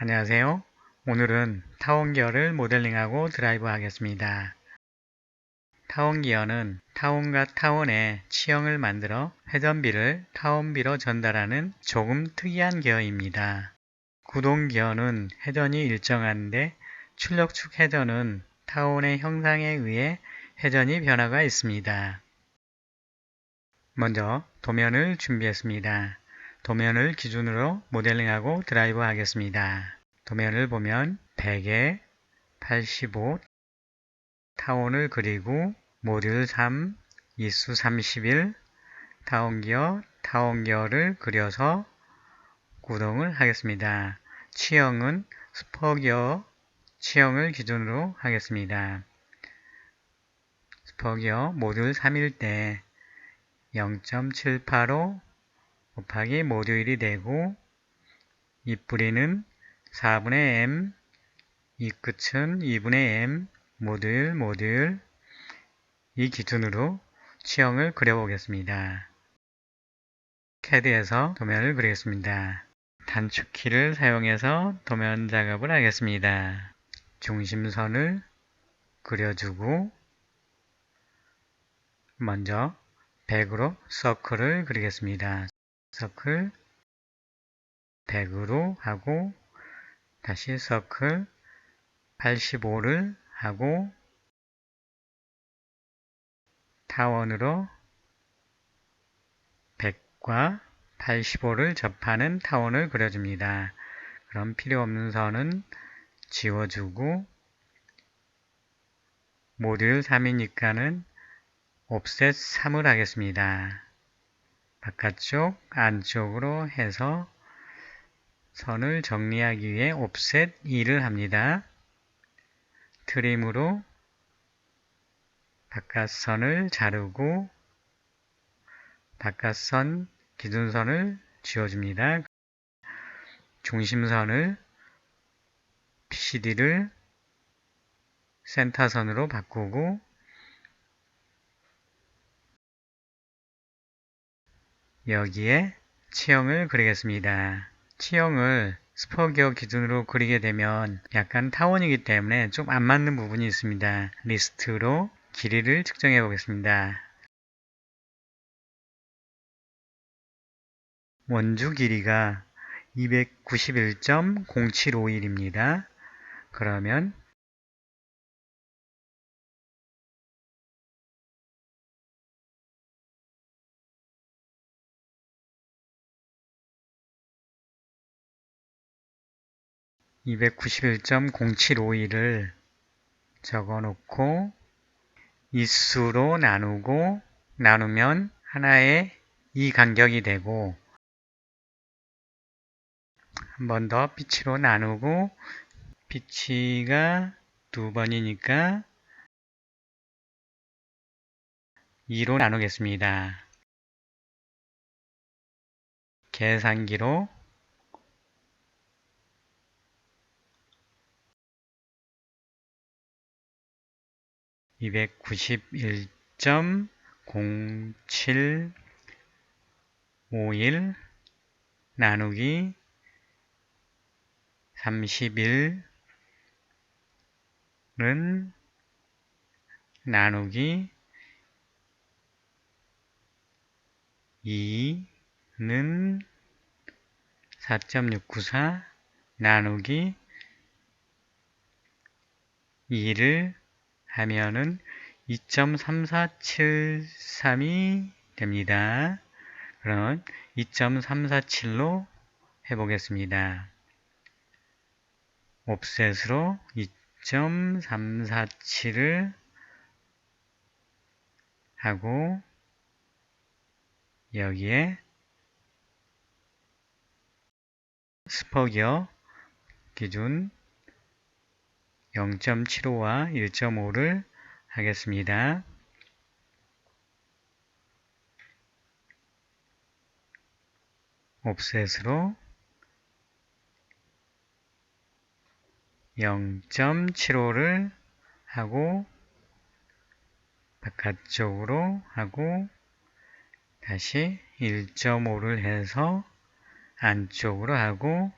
안녕하세요. 오늘은 타원 기어를 모델링하고 드라이브 하겠습니다. 타원 기어는 타원과 타원의 치형을 만들어 회전비를 타원비로 전달하는 조금 특이한 기어입니다. 구동 기어는 회전이 일정한데 출력축 회전은 타원의 형상에 의해 회전이 변화가 있습니다. 먼저 도면을 준비했습니다. 도면을 기준으로 모델링하고 드라이브 하겠습니다. 도면을 보면 100에 85 타원을 그리고 모듈 3 이수 31 타원기어를 그려서 구동을 하겠습니다. 치형은 스퍼기어 치형을 기준으로 하겠습니다. 스퍼기어 모듈 3일 때 0.785 곱하기 모듈 1이 되고 입뿌리는 4분의 m, 이 끝은 2분의 m, 모듈 이 기준으로 치형을 그려보겠습니다. CAD에서 도면을 그리겠습니다. 단축키를 사용해서 도면 작업을 하겠습니다. 중심선을 그려주고 먼저 100으로 서클을 그리겠습니다. 서클 100으로 하고 다시 서클 85를 하고 타원으로 100과 85를 접하는 타원을 그려줍니다. 그럼 필요 없는 선은 지워주고 모듈 3이니까는 옵셋 3을 하겠습니다. 바깥쪽, 안쪽으로 해서 선을 정리하기 위해 옵셋 2를 합니다. 트림으로 바깥선을 자르고 바깥선 기준선을 지워줍니다. 중심선을 PCD를 센터선으로 바꾸고 여기에 치형을 그리겠습니다. 치형을 스퍼기어 기준으로 그리게 되면 약간 타원이기 때문에 좀 안 맞는 부분이 있습니다. 리스트로 길이를 측정해 보겠습니다. 원주 길이가 291.0751입니다. 그러면 291.0751을 적어놓고 이수로 나누면 하나의 이 간격이 되고 한 번 더 피치로 나누고 피치가 두 번이니까 2로 나누겠습니다. 계산기로 291.0751 나누기 31은 나누기 2는 4.694 나누기 2를 하면은 2.3473이 됩니다. 그럼 2.347로 해보겠습니다. 옵셋으로 2.347을 하고 여기에 스퍼기어 기준 0.75와 1.5를 하겠습니다. 옵셋으로 0.75를 하고 바깥쪽으로 하고 다시 1.5를 해서 안쪽으로 하고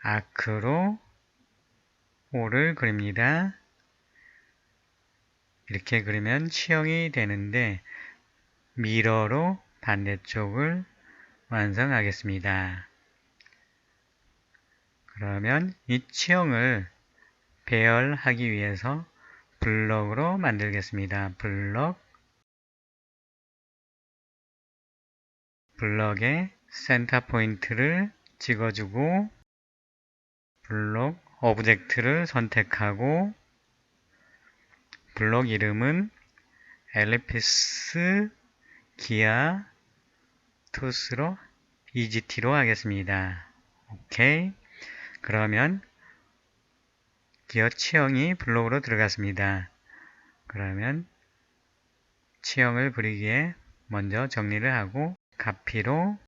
아크로 호를 그립니다. 이렇게 그리면 치형이 되는데 미러로 반대쪽을 완성하겠습니다. 그러면 이 치형을 배열하기 위해서 블럭으로 만들겠습니다. 블럭에 센터 포인트를 찍어주고 블록 오브젝트를 선택하고 블록 이름은 엘리피스 기아 투스로 EGT로 하겠습니다. 오케이. 그러면 기어 치형이 블록으로 들어갔습니다. 그러면 치형을 그리기에 먼저 정리를 하고 카피로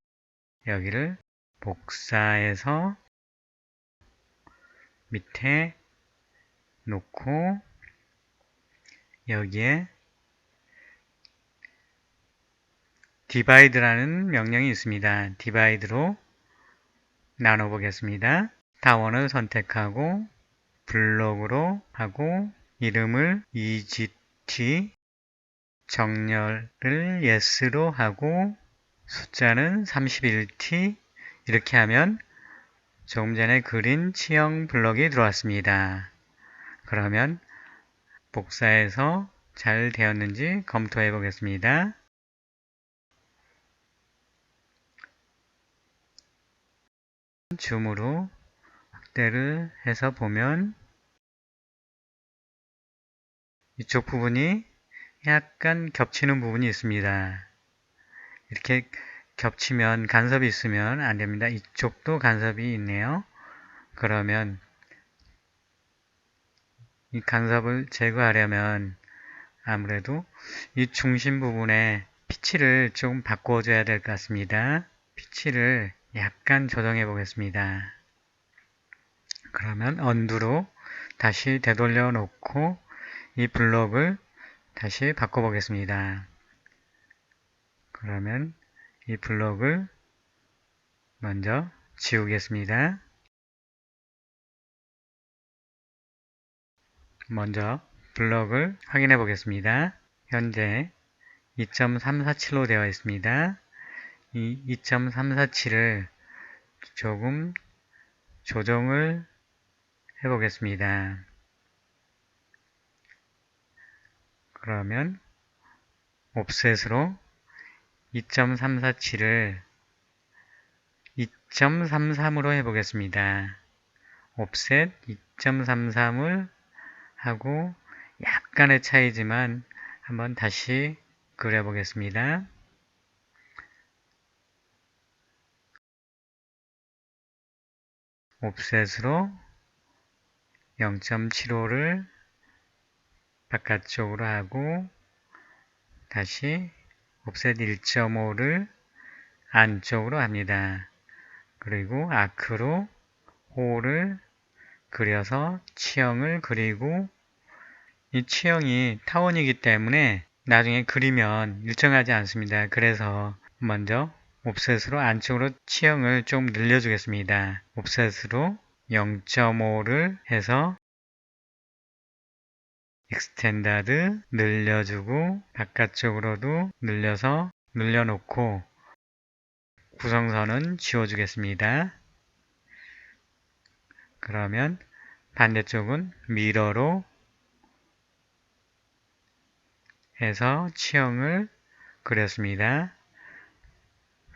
여기를 복사해서 밑에 놓고 여기에 divide라는 명령이 있습니다. divide로 나눠 보겠습니다. 타원을 선택하고 블록으로 하고 이름을 EGT 정렬을 yes로 하고 숫자는 31T 이렇게 하면 조금 전에 그린 치형 블럭이 들어왔습니다. 그러면 복사해서 잘 되었는지 검토해 보겠습니다. 줌으로 확대를 해서 보면 이쪽 부분이 약간 겹치는 부분이 있습니다. 이렇게 겹치면 간섭이 있으면 안 됩니다. 이쪽도 간섭이 있네요. 그러면 이 간섭을 제거하려면 아무래도 이 중심 부분에 피치를 좀 바꿔줘야 될 것 같습니다. 피치를 약간 조정해 보겠습니다. 그러면 언두로 다시 되돌려 놓고 이 블록을 다시 바꿔 보겠습니다. 그러면 이 블록을 먼저 지우겠습니다. 먼저 블록을 확인해 보겠습니다. 현재 2.347로 되어 있습니다. 이 2.347을 조금 조정을 해 보겠습니다. 그러면 옵셋으로 2.347을 2.33으로 해보겠습니다. 옵셋 2.33을 하고 약간의 차이지만 한번 다시 그려보겠습니다. 옵셋으로 0.75를 바깥쪽으로 하고 다시 옵셋 1.5를 안쪽으로 합니다. 그리고 아크로 호를 그려서 치형을 그리고 이 치형이 타원이기 때문에 나중에 그리면 일정하지 않습니다. 그래서 먼저 옵셋으로 안쪽으로 치형을 좀 늘려주겠습니다. 옵셋으로 0.5를 해서 익스텐다드 늘려주고 바깥쪽으로도 늘려서 늘려놓고 구성선은 지워주겠습니다. 그러면 반대쪽은 미러로 해서 치형을 그렸습니다.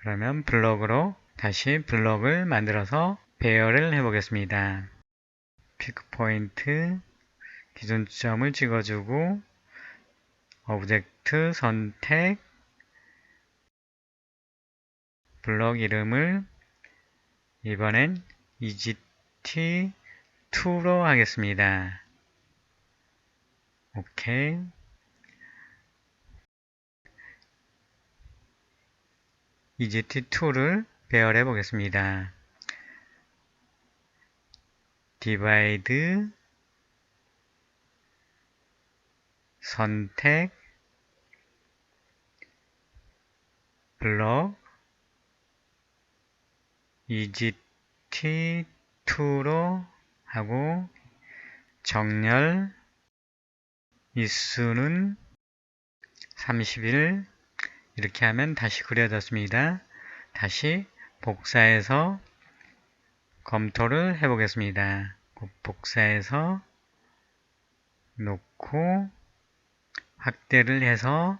그러면 블럭으로 다시 블럭을 만들어서 배열을 해보겠습니다. 피크 포인트 기준점을 찍어주고 오브젝트 선택 블럭 이름을 이번엔 EGT2로 하겠습니다. 오케이. EGT2를 배열해 보겠습니다. 디바이드 선택 블럭 EGT2 2로 하고 정렬 입수는 30일 이렇게 하면 다시 그려졌습니다. 다시 복사해서 검토를 해 보겠습니다. 복사해서 놓고 확대를 해서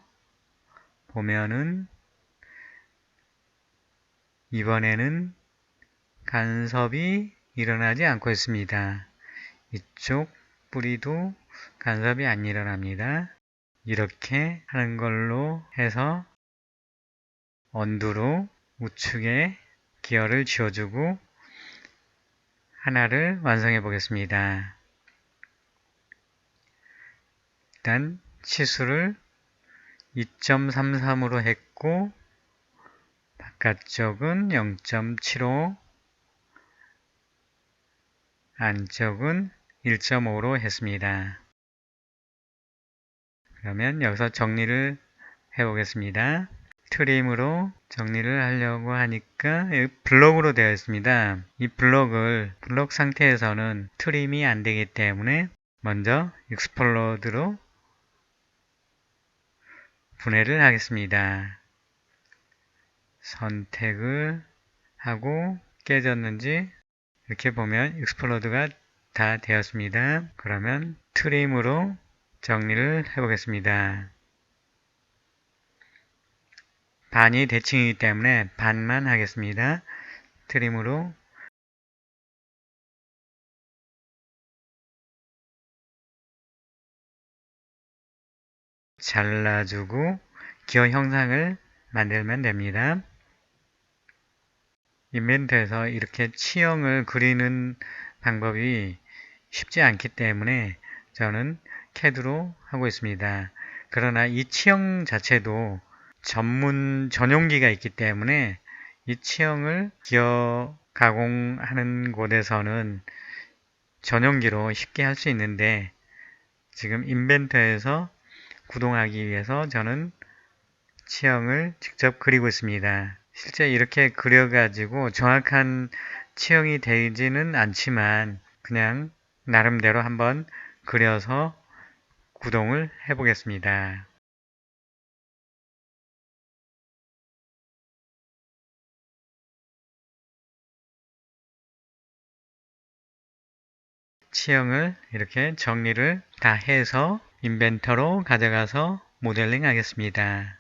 보면은 이번에는 간섭이 일어나지 않고 있습니다. 이쪽 뿌리도 간섭이 안 일어납니다. 이렇게 하는 걸로 해서 언두로 우측에 기어를 지워주고 하나를 완성해 보겠습니다. 일단 치수를 2.33으로 했고 바깥쪽은 0.75 안쪽은 1.5로 했습니다. 그러면 여기서 정리를 해 보겠습니다. 트림으로 정리를 하려고 하니까 블럭으로 되어 있습니다. 이 블럭 상태에서는 트림이 안 되기 때문에 먼저 익스플로드로 분해를 하겠습니다. 선택을 하고 깨졌는지 이렇게 보면 익스플로드가 다 되었습니다. 그러면 트림으로 정리를 해보겠습니다. 반이 대칭이기 때문에 반만 하겠습니다. 트림으로 잘라주고 기어 형상을 만들면 됩니다. 인벤터에서 이렇게 치형을 그리는 방법이 쉽지 않기 때문에 저는 CAD로 하고 있습니다. 그러나 이 치형 자체도 전용기가 있기 때문에 이 치형을 기어 가공하는 곳에서는 전용기로 쉽게 할 수 있는데 지금 인벤터에서 구동하기 위해서 저는 치형을 직접 그리고 있습니다. 실제 이렇게 그려가지고 정확한 치형이 되지는 않지만 그냥 나름대로 한번 그려서 구동을 해 보겠습니다. 치형을 이렇게 정리를 다 해서 인벤터로 가져가서 모델링 하겠습니다.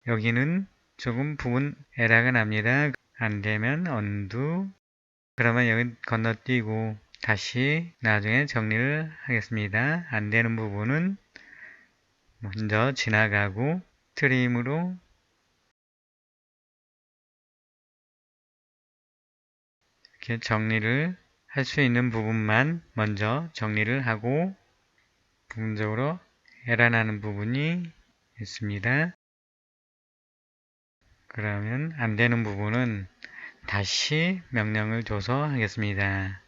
여기는 조금 부분 에러가 납니다. 안 되면 언두. 그러면 여기 건너뛰고 다시 나중에 정리를 하겠습니다. 안 되는 부분은 먼저 지나가고 트림으로 이렇게 정리를 할 수 있는 부분만 먼저 정리를 하고 부분적으로 에러 나는 부분이 있습니다. 그러면 안 되는 부분은 다시 명령을 줘서 하겠습니다.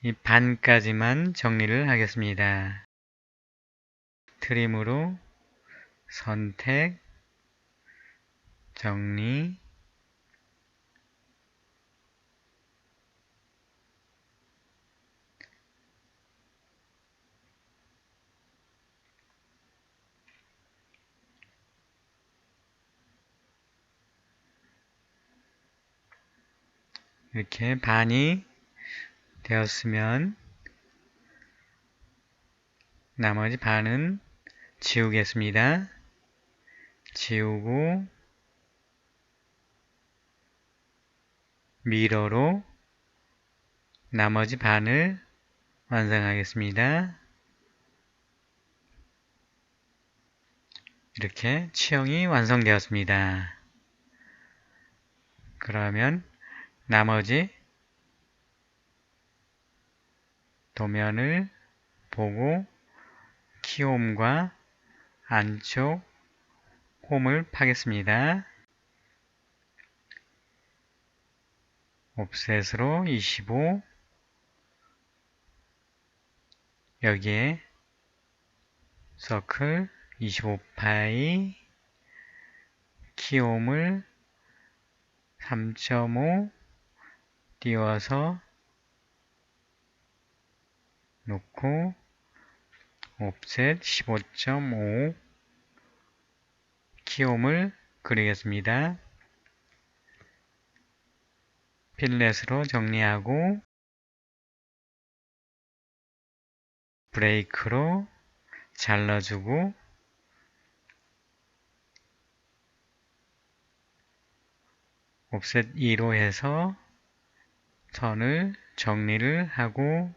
이 반까지만 정리를 하겠습니다. 트림으로 선택, 정리, 이렇게 반이 되었으면 나머지 반은 지우겠습니다. 지우고 미러로 나머지 반을 완성하겠습니다. 이렇게 치형이 완성되었습니다. 그러면 나머지 도면을 보고 키홈과 안쪽 홈을 파겠습니다. 옵셋으로 25, 여기에 서클 25파이, 키홈을 3.5 띄워서 놓고 옵셋 15.5 키홈을 그리겠습니다. 필렛으로 정리하고 브레이크로 잘라주고 옵셋 2로 해서 선을 정리를 하고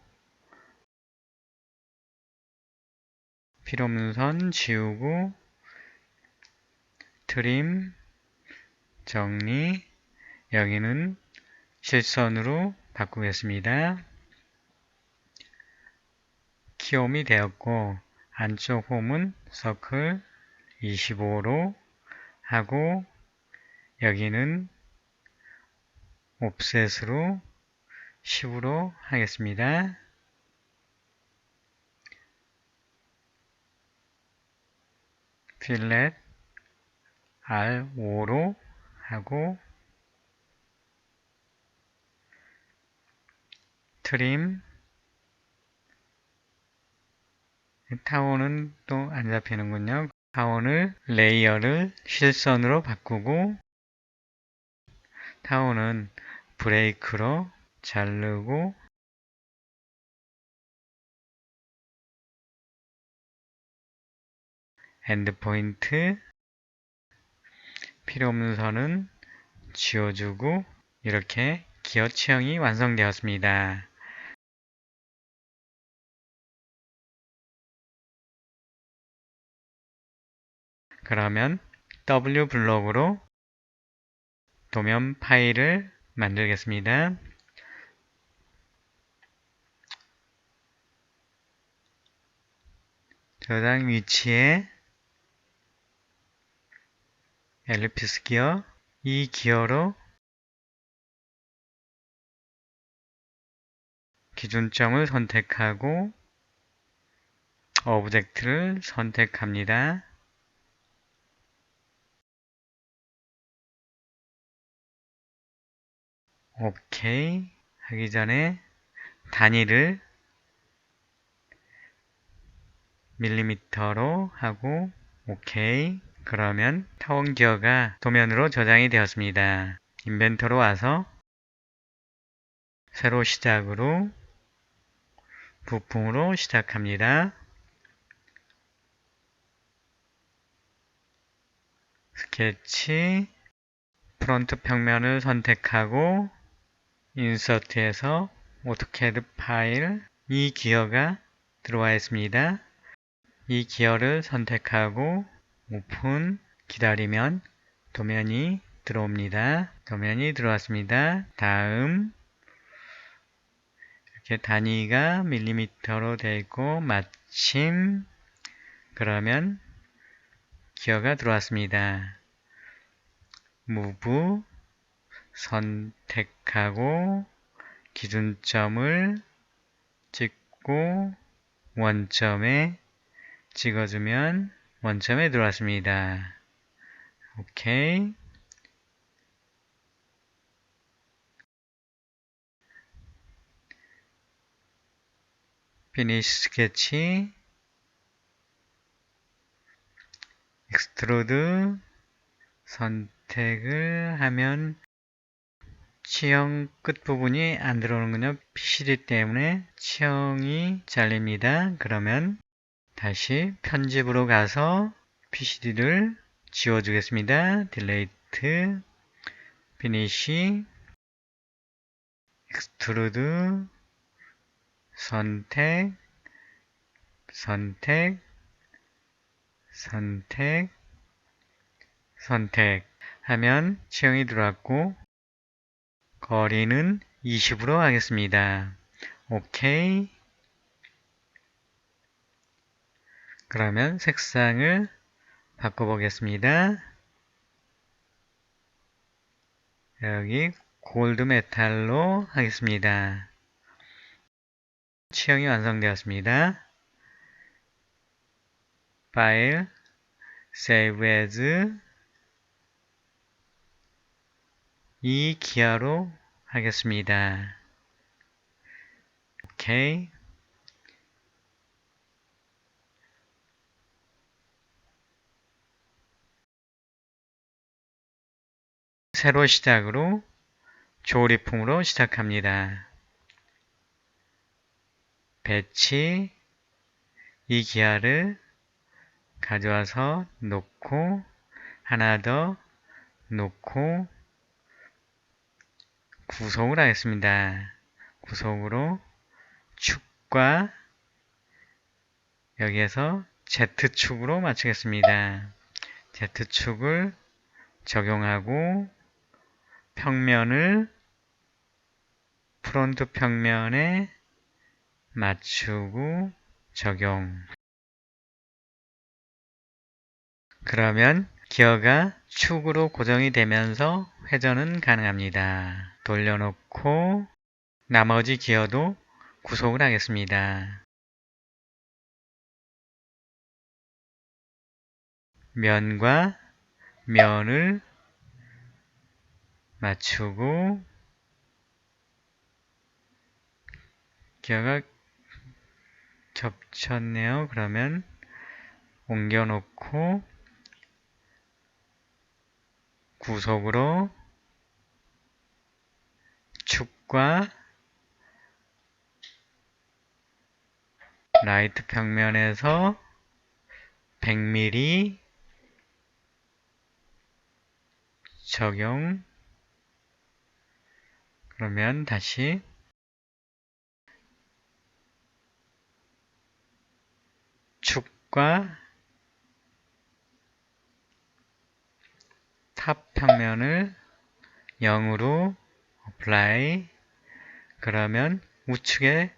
필요없는 선 지우고 트림 정리, 여기는 실선으로 바꾸겠습니다. 키홈이 되었고 안쪽 홈은 서클 25로 하고 여기는 옵셋으로 10으로 하겠습니다. 필렛 R5로 하고 트림 타원은 또 안 잡히는군요. 타원을 레이어를 실선으로 바꾸고 타원은 브레이크로 자르고 엔드포인트 필요없는 선은 지워주고 이렇게 기어 체형이 완성되었습니다. 그러면 W 블록으로 도면 파일을 만들겠습니다. 저장 위치에 엘리피스 기어, 이 기어로 기준점을 선택하고 오브젝트를 선택합니다. OK 하기 전에 단위를 밀리미터로 하고 OK. 그러면 타원 기어가 도면으로 저장이 되었습니다. 인벤터로 와서 새로 시작으로 부품으로 시작합니다. 스케치 프론트 평면을 선택하고 인서트에서 오토캐드 파일 이 기어가 들어와 있습니다. 이 기어를 선택하고 오픈 기다리면 도면이 들어옵니다. 도면이 들어왔습니다. 다음 이렇게 단위가 밀리미터로 되어 있고 마침 그러면 기어가 들어왔습니다. 무브 선택하고 기준점을 찍고 원점에 찍어주면 원점에 들어왔습니다. 오케이. 피니시 스케치 익스트루드 선택을 하면 치형 끝부분이 안 들어오는군요. PCD 때문에 치형이 잘립니다. 그러면 다시 편집으로 가서 PCD를 지워주겠습니다. 딜레이트, 피니시, 익스트루드, 선택, 선택, 선택, 선택 하면 치형이 들어왔고 거리는 20으로 하겠습니다. 오케이. 그러면 색상을 바꿔보겠습니다. 여기 골드 메탈로 하겠습니다. 치형이 완성되었습니다. 파일, Save as 이 기아로 하겠습니다. 오케이. 새로 시작으로 조립품으로 시작합니다. 배치 이 기아를 가져와서 놓고 하나 더 놓고 구성을 하겠습니다. 구성으로 축과 여기에서 Z축으로 맞추겠습니다. Z축을 적용하고 평면을 프론트 평면에 맞추고 적용. 그러면 기어가 축으로 고정이 되면서 회전은 가능합니다. 돌려놓고 나머지 기어도 구속을 하겠습니다. 면과 면을 맞추고 기어가 겹쳤네요. 그러면 옮겨놓고 구속으로 축과 라이트 평면에서 100mm 적용. 그러면 다시 축과 탑 평면을 0으로 apply. 그러면 우측의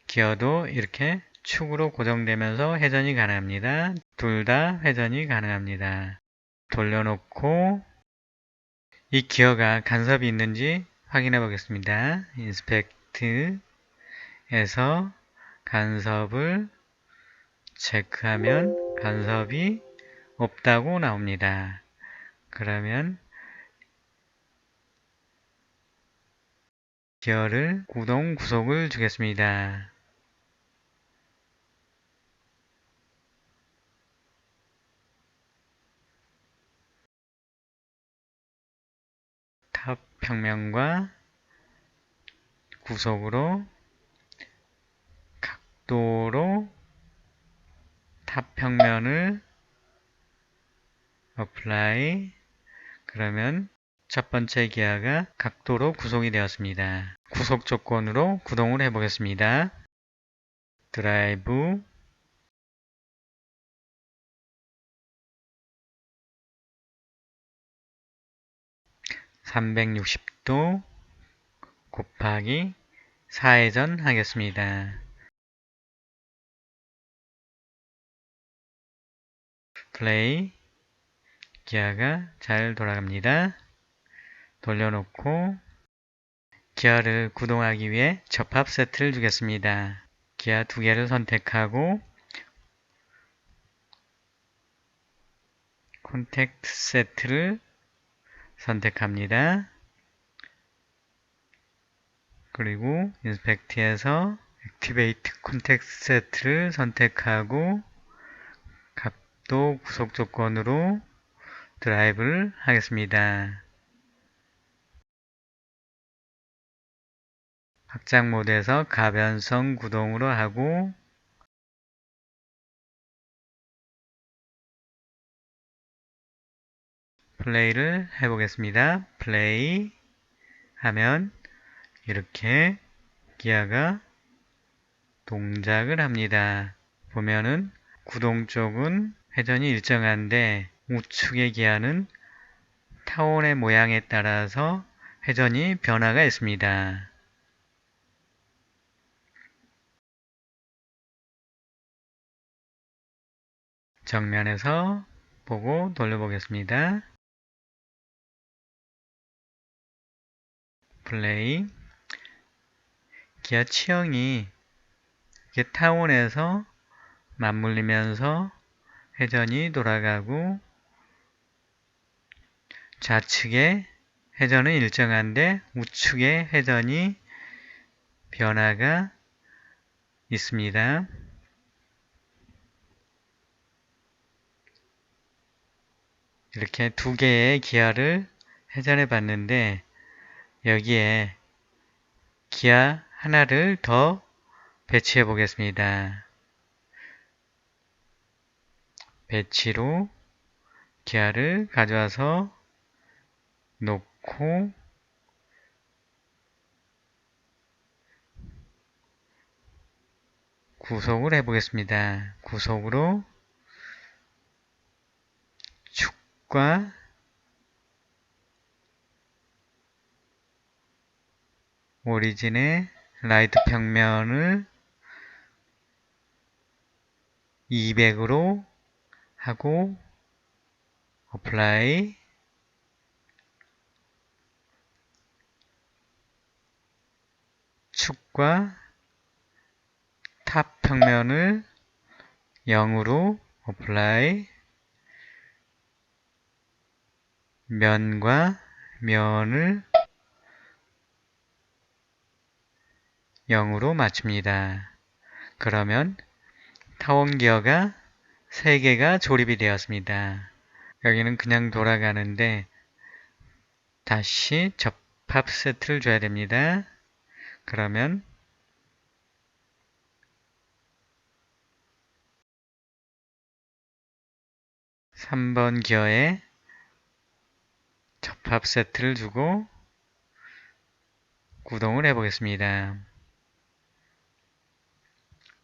기어도 이렇게 축으로 고정되면서 회전이 가능합니다. 둘 다 회전이 가능합니다. 돌려놓고 이 기어가 간섭이 있는지 확인해 보겠습니다. 인스펙트에서 간섭을 체크하면 간섭이 없다고 나옵니다. 그러면 기어를 구동 구속을 주겠습니다. 탑 평면과 구속으로 각도로 탑 평면을 apply. 그러면 첫 번째 기어가 각도로 구속이 되었습니다. 구속 조건으로 구동을 해보겠습니다. 드라이브 360도 곱하기 4회전 하겠습니다. 플레이. 기어가 잘 돌아갑니다. 돌려놓고 기어를 구동하기 위해 접합 세트를 주겠습니다. 기어 두 개를 선택하고 콘택트 세트를 선택합니다. 그리고 인스펙트에서 액티베이트 콘택트 세트를 선택하고 각도 구속 조건으로 드라이브를 하겠습니다. 확장 모드에서 가변성 구동으로 하고 플레이를 해보겠습니다. 플레이 하면 이렇게 기아가 동작을 합니다. 보면은 구동 쪽은 회전이 일정한데 우측의 기아는 타원의 모양에 따라서 회전이 변화가 있습니다. 정면에서 보고 돌려보겠습니다. 플레이. 기아 치형이 이렇게 타원에서 맞물리면서 회전이 돌아가고 좌측의 회전은 일정한데 우측의 회전이 변화가 있습니다. 이렇게 두 개의 기아를 회전해 봤는데 여기에 기아 하나를 더 배치해 보겠습니다. 배치로 기아를 가져와서 놓고 구속을 해보겠습니다. 구속으로 축과 오리진의 라이트 평면을 200으로 하고 어플라이 축과 탑 평면을 0으로 어플라이 면과 면을 0으로 맞춥니다. 그러면 타원 기어가 3개가 조립이 되었습니다. 여기는 그냥 돌아가는데 다시 접합 세트를 줘야 됩니다. 그러면 3번 기어에 접합 세트를 주고 구동을 해보겠습니다.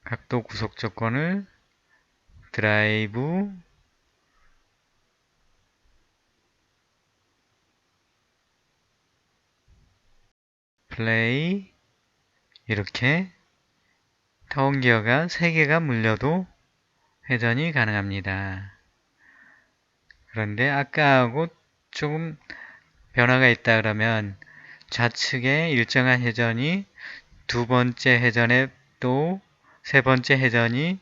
각도 구속 조건을 드라이브 플레이 이렇게 타원 기어가 3개가 물려도 회전이 가능합니다. 그런데 아까하고 조금 변화가 있다 그러면 좌측에 일정한 회전이 두 번째 회전에 또 세 번째 회전이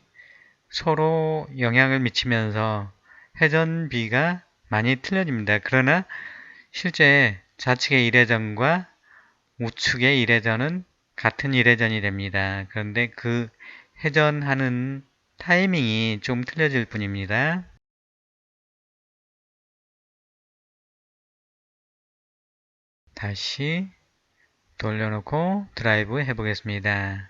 서로 영향을 미치면서 회전비가 많이 틀려집니다. 그러나 실제 좌측의 1회전과 우측의 1회전은 같은 1회전이 됩니다. 그런데 그 회전하는 타이밍이 좀 틀려질 뿐입니다. 다시 돌려놓고 드라이브 해보겠습니다.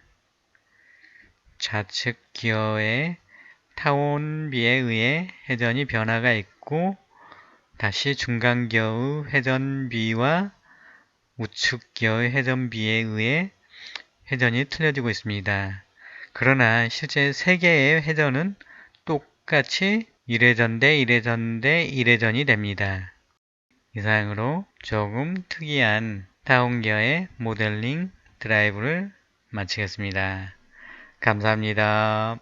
좌측 기어의 타원비에 의해 회전이 변화가 있고 다시 중간 기어의 회전비와 우측 기어의 회전비에 의해 회전이 틀려지고 있습니다. 그러나 실제 3개의 회전은 똑같이 1회전 대 1회전 대 1회전이 됩니다. 이상으로 조금 특이한 타원기어의 모델링 드라이브를 마치겠습니다. 감사합니다.